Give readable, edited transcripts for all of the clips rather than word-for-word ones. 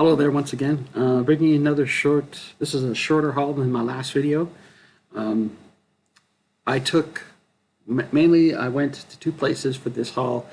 Hello there once again. Bringing you another this is a shorter haul than my last video. I took, mainly I went to two places for this haul.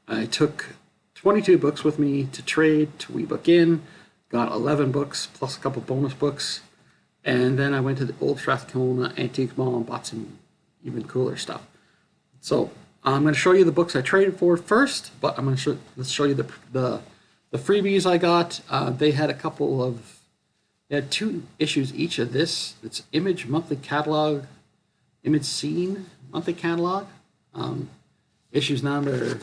I took 22 books with me to trade to WeBook In, got 11 books plus a couple bonus books, and then I went to the Old Strathcona Antique Mall and bought some even cooler stuff. So I'm going to show you the books I traded for first, but I'm going to show you the freebies I got. They had they had 2 issues each of this. It's Image Monthly Catalog, Image Scene Monthly Catalog, issues number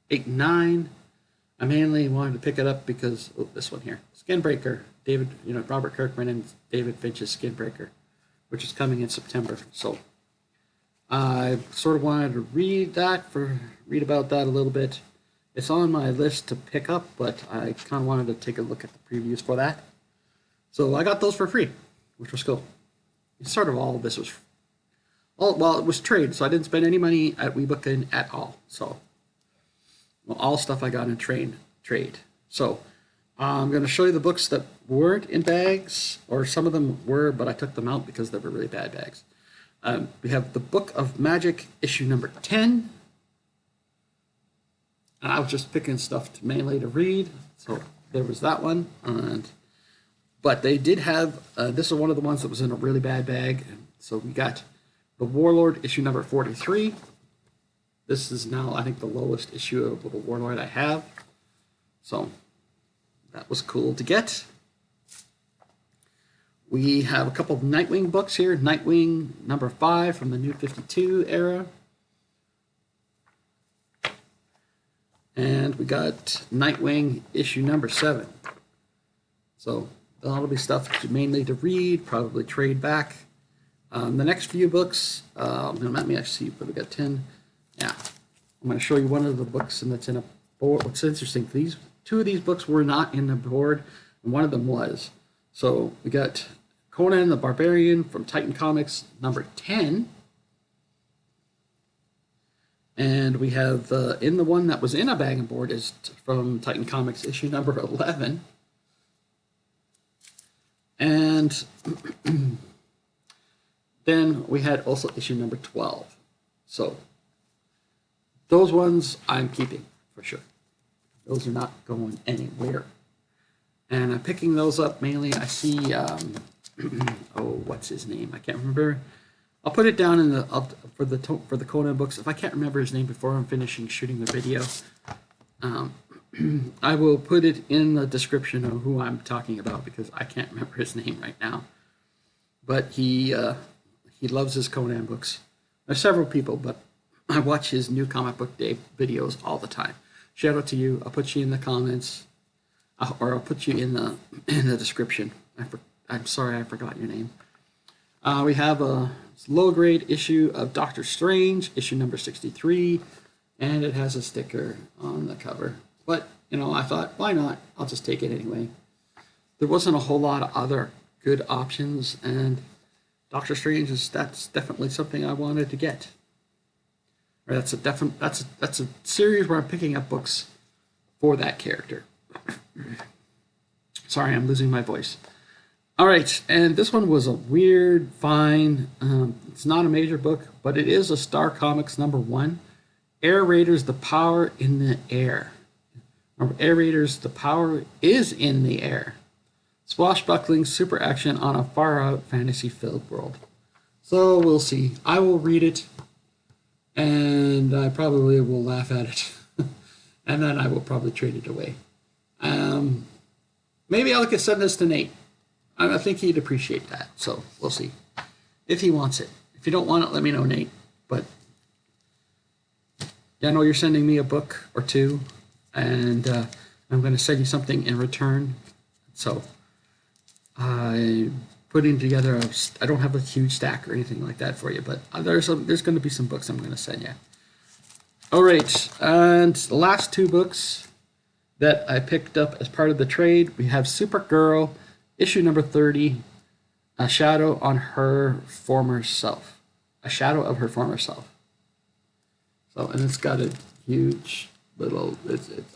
8 and 9. I mainly wanted to pick it up because this one here, Skinbreaker, Robert Kirkman and David Finch's Skinbreaker, which is coming in September. So I sort of wanted to read about that a little bit. It's on my list to pick up, but I kind of wanted to take a look at the previews for that. So I got those for free, which was cool. Sort of all of this was, it was trade, so I didn't spend any money at WeBook In at all. So all stuff I got in trade. So I'm going to show you the books that weren't in bags, or some of them were, but I took them out because they were really bad bags. We have the Book of Magic, issue number 10. And I was just picking stuff mainly to read, so there was that one. But they did have, this is one of the ones that was in a really bad bag. So we got The Warlord, issue number 43. This is now, I think, the lowest issue of The Warlord I have. So that was cool to get. We have a couple of Nightwing books here. Nightwing number 5 from the New 52 era. And we got Nightwing issue number 7. So that'll be stuff mainly to read, probably trade back. The next few books, let me actually see, but we got 10. Yeah, I'm going to show you one of the books, and that's in a board. What's interesting, 2 of these books were not in the board, and one of them was. So we got Conan the Barbarian from Titan Comics number 10. And we have, in the one that was in a bag and board is from Titan Comics issue number 11. And then we had also issue number 12. So those ones I'm keeping for sure. Those are not going anywhere. And I'm picking those up mainly. I see, what's his name? I can't remember. I'll put it down in for the Conan books. If I can't remember his name before I'm finishing shooting the video, I will put it in the description of who I'm talking about because I can't remember his name right now. But he loves his Conan books. There's several people, but I watch his New Comic Book Day videos all the time. Shout out to you. I'll put you in the comments, or I'll put you in the description. I'm sorry, I forgot your name. We have a low-grade issue of Doctor Strange, issue number 63, and it has a sticker on the cover. But, I thought, why not? I'll just take it anyway. There wasn't a whole lot of other good options, and Doctor Strange that's definitely something I wanted to get. Or that's a series where I'm picking up books for that character. Sorry, I'm losing my voice. All right, and this one was a weird find. It's not a major book, but it is a Star Comics number 1. Air Raiders, The Power in the Air. Remember, Air Raiders, The Power is in the Air. Swashbuckling super action on a far-out fantasy-filled world. So we'll see. I will read it, and I probably will laugh at it. And then I will probably trade it away. Maybe I could send this to Nate. I think he'd appreciate that, so we'll see if he wants it. If you don't want it, let me know, Nate. But yeah, I know you're sending me a book or 2, and I'm going to send you something in return. So I'm putting together I don't have a huge stack or anything like that for you, but there's going to be some books I'm going to send you. All right, and the last 2 books that I picked up as part of the trade, we have Supergirl, issue number 30, A Shadow on Her Former Self. A Shadow of Her Former Self. So, and it's got a huge little.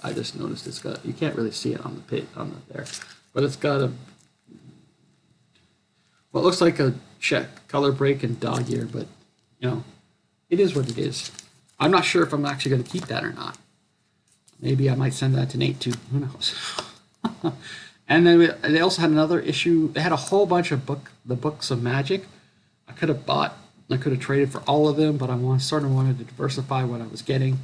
I just noticed it's got. You can't really see it on the pit on the there, but it's got a what looks like a check color break and dog ear, but you know, it is what it is. I'm not sure if I'm actually going to keep that or not. Maybe I might send that to Nate too. Who knows? And then they also had another issue. They had a whole bunch of the books of Magic. I could have traded for all of them, but I sort of wanted to diversify what I was getting.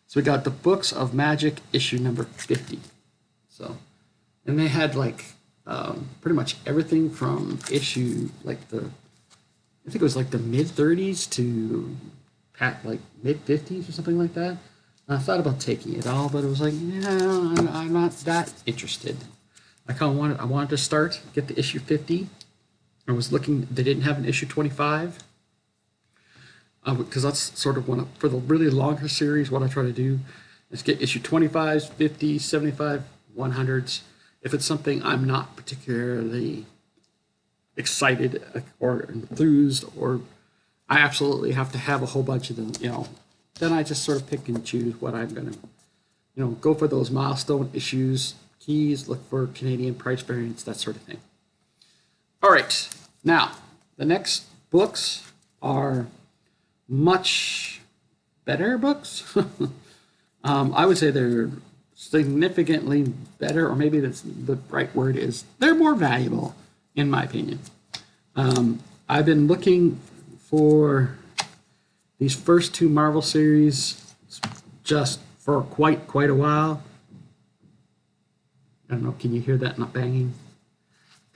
So we got the Books of Magic issue number 50. So, and they had like pretty much everything from issue I think it was like the mid 30s to like mid 50s or something like that. And I thought about taking it all, but it was like, yeah, I'm not that interested. I wanted to get the issue 50. I was looking, they didn't have an issue 25. Because that's sort of for the really longer series, what I try to do is get issue 25s, 50s, 75, 100s. If it's something I'm not particularly excited or enthused, or I absolutely have to have a whole bunch of them, then I just sort of pick and choose what I'm going to, go for those milestone issues, keys, look for Canadian price variance, that sort of thing. All right, now the next books are much better books. I would say they're significantly better, or maybe the right word is they're more valuable, in my opinion. I've been looking for these first two Marvel series just for quite a while. I don't know, can you hear that not banging?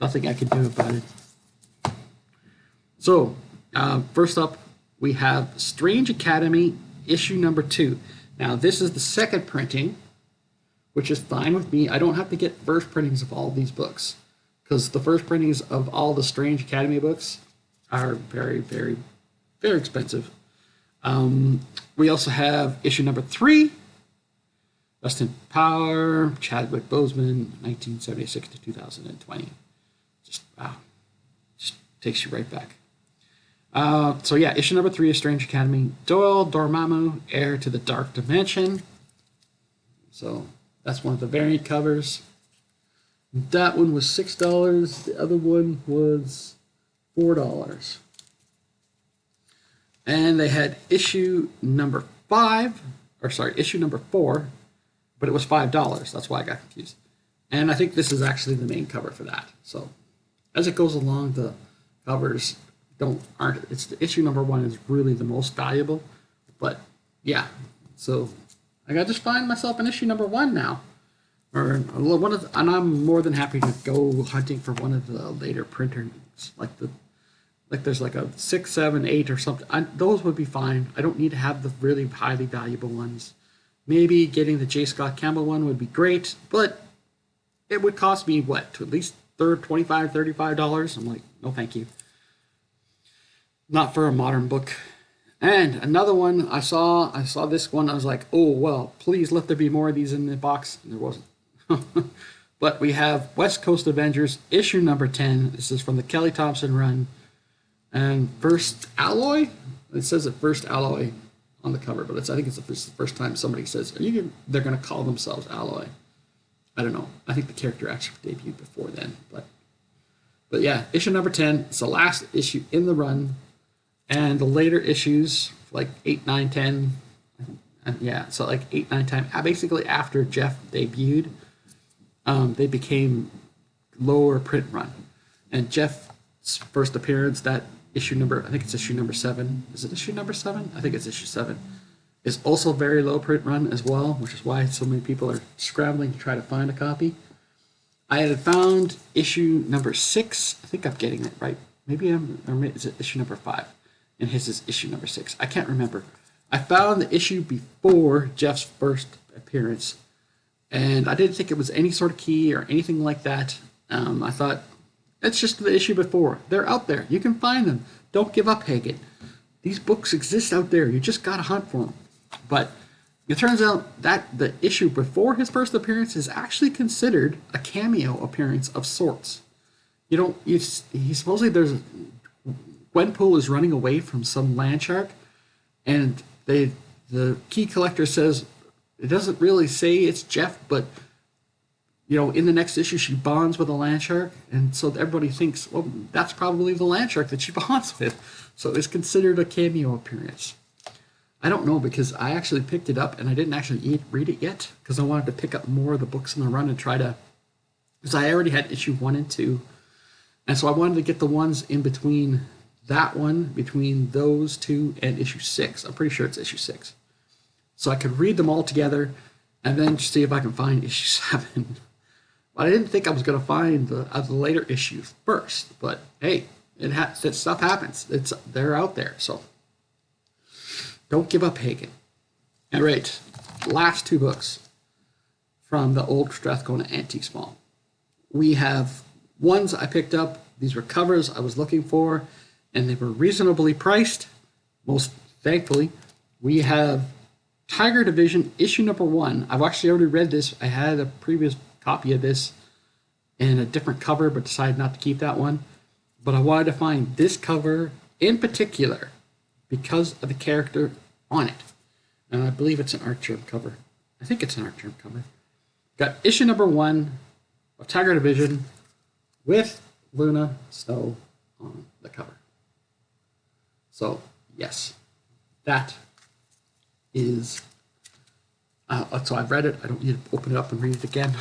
Nothing I can do about it. So, first up, we have Strange Academy issue number 2. Now, this is the second printing, which is fine with me. I don't have to get first printings of all of these books, because the first printings of all the Strange Academy books are very, very, very expensive. We also have issue number 3, Austin Power, Chadwick Boseman, 1976 to 2020. Just, wow. Just takes you right back. So yeah, issue number 3 is Strange Academy. Doyle Dormammu, Heir to the Dark Dimension. So that's one of the variant covers. That one was $6. The other one was $4. And they had issue number 4, but it was $5. That's why I got confused. And I think this is actually the main cover for that. So as it goes along, the covers it's the issue number 1 is really the most valuable. But yeah, so I got to just find myself an issue number 1 now. And I'm more than happy to go hunting for one of the later printers, like there's like a 6, 7, 8 or something. Those would be fine. I don't need to have the really highly valuable ones. Maybe getting the J. Scott Campbell one would be great, but it would cost me to at least $25, $35. I'm like, no, thank you. Not for a modern book. And another one I saw this one. I was like, oh well, please let there be more of these in the box. And there wasn't. But we have West Coast Avengers issue number 10. This is from the Kelly Thompson run. And First Alloy. It says it First Alloy on the cover, but I think it's the first time somebody says they're going to call themselves Alloy. I don't know. I think the character actually debuted before then, but yeah, issue number 10. It's the last issue in the run, and the later issues like 8, 9, 10, and yeah, so like 8, 9, 10. Basically, after Jeff debuted, they became lower print run, and Jeff's first appearance, that issue number, I think it's issue number 7. Is it issue number 7? I think it's issue 7. Is also very low print run as well, which is why so many people are scrambling to try to find a copy. I had found issue number 6. I think I'm getting it right. Maybe is it issue number 5? And his is issue number 6. I can't remember. I found the issue before Jeff's first appearance, and I didn't think it was any sort of key or anything like that. I thought, it's just the issue before. They're out there. You can find them. Don't give up, Hagen. These books exist out there. You just gotta hunt for them. But it turns out that the issue before his first appearance is actually considered a cameo appearance of sorts. He supposedly Gwenpool is running away from some land shark, and the key collector says, it doesn't really say it's Jeff, but in the next issue she bonds with a land shark, and so everybody thinks, well, that's probably the land shark that she bonds with. So it's considered a cameo appearance. I don't know, because I actually picked it up and I didn't actually read it yet because I wanted to pick up more of the books in the run and try to, because I already had issue 1 and 2, and so I wanted to get the ones in between that one, between those two, and issue 6. I'm pretty sure it's issue 6. So I could read them all together and then see if I can find issue 7. But I didn't think I was going to find the later issues first. But hey, that stuff happens. They're out there. So don't give up, Hagen. All right, last 2 books from the Old Strathcona Antiques Mall. We have ones I picked up. These were covers I was looking for, and they were reasonably priced. Most thankfully, we have Tiger Division issue number 1. I've actually already read this. I had a previous copy of this in a different cover, but decided not to keep that one. But I wanted to find this cover in particular because of the character on it. And I believe it's an art germ cover. I think it's an art germ cover. Got issue number 1 of Tiger Division with Luna Snow on the cover. So, yes, that is... so I've read it. I don't need to open it up and read it again.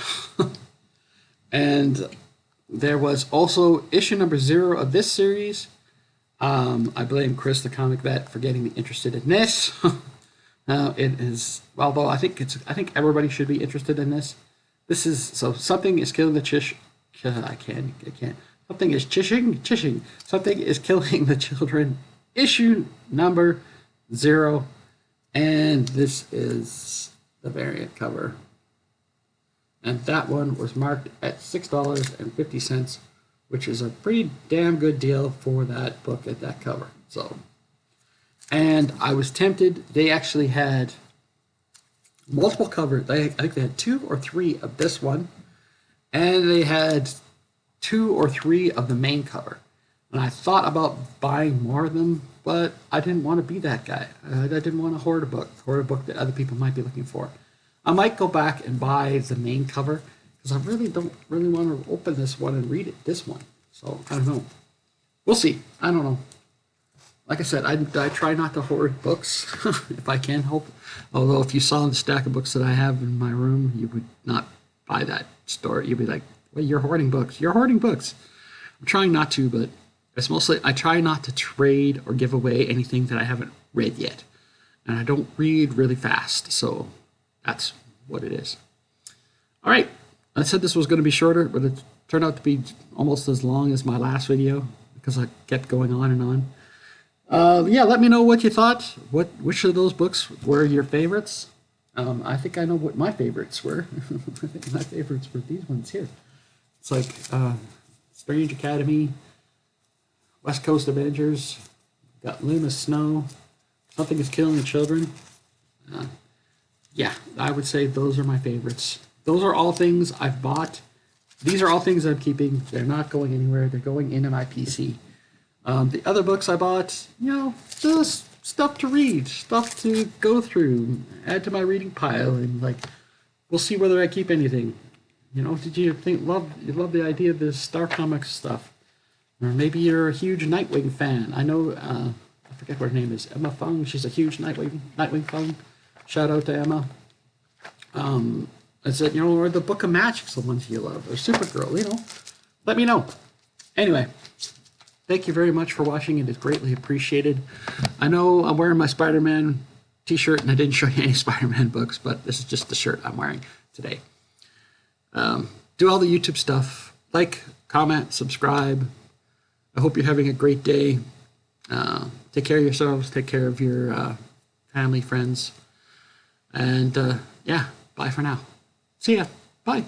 And there was also issue number 0 of this series. I blame Chris, the comic vet, for getting me interested in this. It is, although I think everybody should be interested in this. This is, so something is killing the I can't. Something is chishing. Something is killing the children. Issue number 0. And this is the variant cover. And that one was marked at $6.50, which is a pretty damn good deal for that book at that cover. So, and I was tempted. They actually had multiple covers. I think they had 2 or 3 of this one, and they had 2 or 3 of the main cover. And I thought about buying more of them, but I didn't want to be that guy. I didn't want to hoard a book that other people might be looking for. I might go back and buy the main cover because I really don't want to open this one and read it. This one, so I don't know. We'll see. I don't know. Like I said, I try not to hoard books if I can help. Although if you saw the stack of books that I have in my room, you would not buy that store. You'd be like, "Well, you're hoarding books. You're hoarding books." I'm trying not to, but it's mostly I try not to trade or give away anything that I haven't read yet, and I don't read really fast, so that's what it is. All right, I said this was going to be shorter, but it turned out to be almost as long as my last video because I kept going on and on. Yeah, let me know what you thought. Which of those books were your favorites? I think I know what my favorites were. I think my favorites were these ones here. It's like Strange Academy, West Coast Avengers, got Luna Snow, Something is Killing the Children. Yeah, I would say those are my favorites. Those are all things I've bought. These are all things I'm keeping. They're not going anywhere. They're going into my PC. The other books I bought, just stuff to read, stuff to go through, add to my reading pile, and we'll see whether I keep anything. Did you love the idea of this Star Comics stuff? Or maybe you're a huge Nightwing fan. I know, I forget what her name is, Emma Fung. She's a huge Nightwing Fung. Shout out to Emma. I said, or the Book of Magic's the ones you love, or Supergirl, let me know. Anyway, thank you very much for watching. It is greatly appreciated. I know I'm wearing my Spider-Man t-shirt, and I didn't show you any Spider-Man books, but this is just the shirt I'm wearing today. Do all the YouTube stuff. Like, comment, subscribe. I hope you're having a great day. Take care of yourselves. Take care of your family, friends. And, yeah, bye for now. See ya. Bye.